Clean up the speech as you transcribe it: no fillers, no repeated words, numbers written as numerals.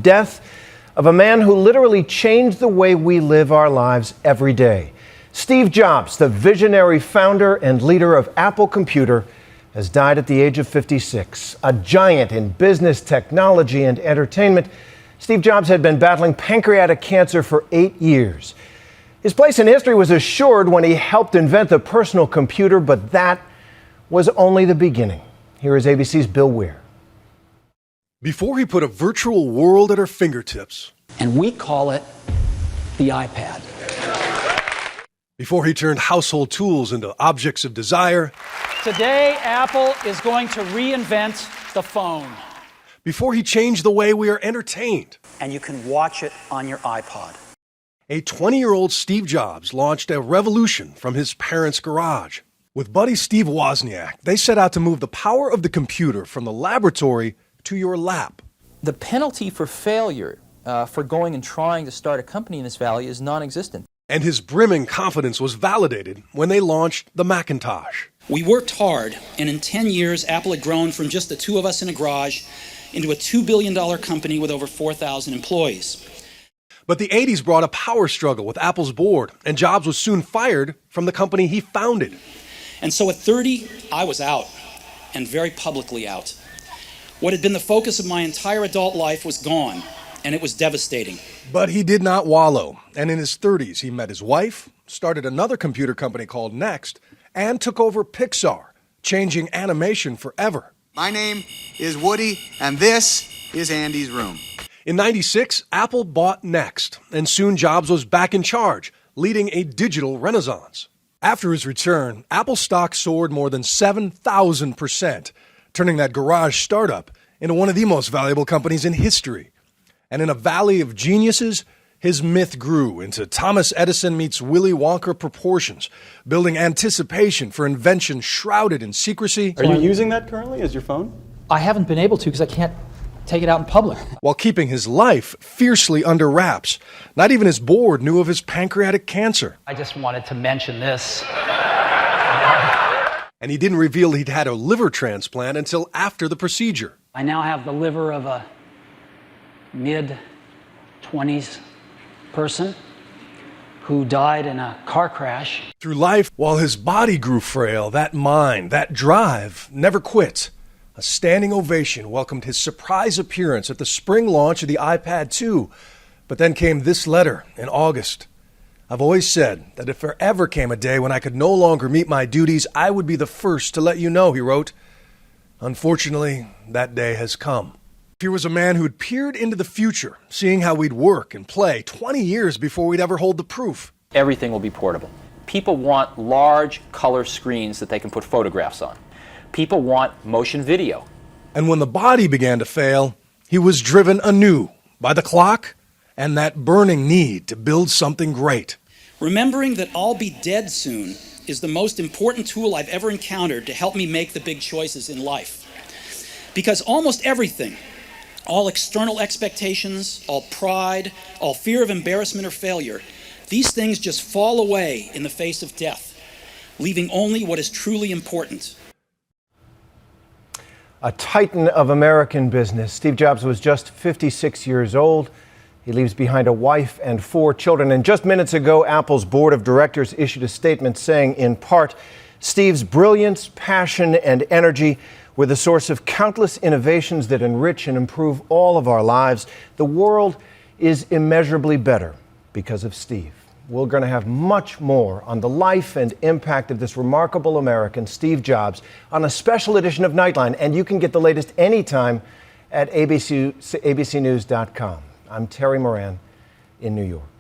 death of a man who literally changed the way we live our lives every day. Steve Jobs, the visionary founder and leader of Apple Computer, has died at the age of 56. A giant in business, technology, and entertainment, Steve Jobs had been battling pancreatic cancer for 8 years. His place in history was assured when he helped invent the personal computer, but that was only the beginning. Here is ABC's Bill Weir. Before he put a virtual world at our fingertips. And we call it the iPad. Before he turned household tools into objects of desire. Today, Apple is going to reinvent the phone. Before he changed the way we are entertained. And you can watch it on your iPod. A 20-year-old Steve Jobs launched a revolution from his parents' garage. With buddy Steve Wozniak, they set out to move the power of the computer from the laboratory to your lap. The penalty for failure for going and trying to start a company in this valley is non-existent. And his brimming confidence was validated when they launched the Macintosh. We worked hard, and in 10 years, Apple had grown from just the two of us in a garage into a $2 billion company with over 4,000 employees. But the 80s brought a power struggle with Apple's board, and Jobs was soon fired from the company he founded. And so at 30, I was out, and very publicly out. What had been the focus of my entire adult life was gone, and it was devastating. But he did not wallow, and in his 30s, he met his wife, started another computer company called Next, and took over Pixar, changing animation forever. My name is Woody, and this is Andy's room. In '96, Apple bought Next, and soon Jobs was back in charge, leading a digital renaissance. After his return, Apple stock soared more than 7,000%, turning that garage startup into one of the most valuable companies in history. And in a valley of geniuses, his myth grew into Thomas Edison meets Willy Wonka proportions, building anticipation for invention shrouded in secrecy. Are you using that currently as your phone? I haven't been able to because I can't take it out in public. While keeping his life fiercely under wraps. Not even his board knew of his pancreatic cancer. I just wanted to mention this. And he didn't reveal he'd had a liver transplant until after the procedure. I now have the liver of a mid-20s person who died in a car crash. Through life, while his body grew frail, that mind, that drive, never quit. A standing ovation welcomed his surprise appearance at the spring launch of the iPad 2. But then came this letter in August. I've always said that if there ever came a day when I could no longer meet my duties, I would be the first to let you know, he wrote. Unfortunately, that day has come. Here was a man who'd peered into the future, seeing how we'd work and play 20 years before we'd ever hold the proof. Everything will be portable. People want large color screens that they can put photographs on. People want motion video. And when the body began to fail, he was driven anew by the clock and that burning need to build something great. Remembering that I'll be dead soon is the most important tool I've ever encountered to help me make the big choices in life. Because almost everything, all external expectations, all pride, all fear of embarrassment or failure, these things just fall away in the face of death, leaving only what is truly important. A titan of American business, Steve Jobs was just 56 years old. He leaves behind a wife and 4 children. And just minutes ago, Apple's board of directors issued a statement saying, in part, Steve's brilliance, passion, and energy were the source of countless innovations that enrich and improve all of our lives. The world is immeasurably better because of Steve. We're going to have much more on the life and impact of this remarkable American, Steve Jobs, on a special edition of Nightline. And you can get the latest anytime at abcnews.com. I'm Terry Moran in New York.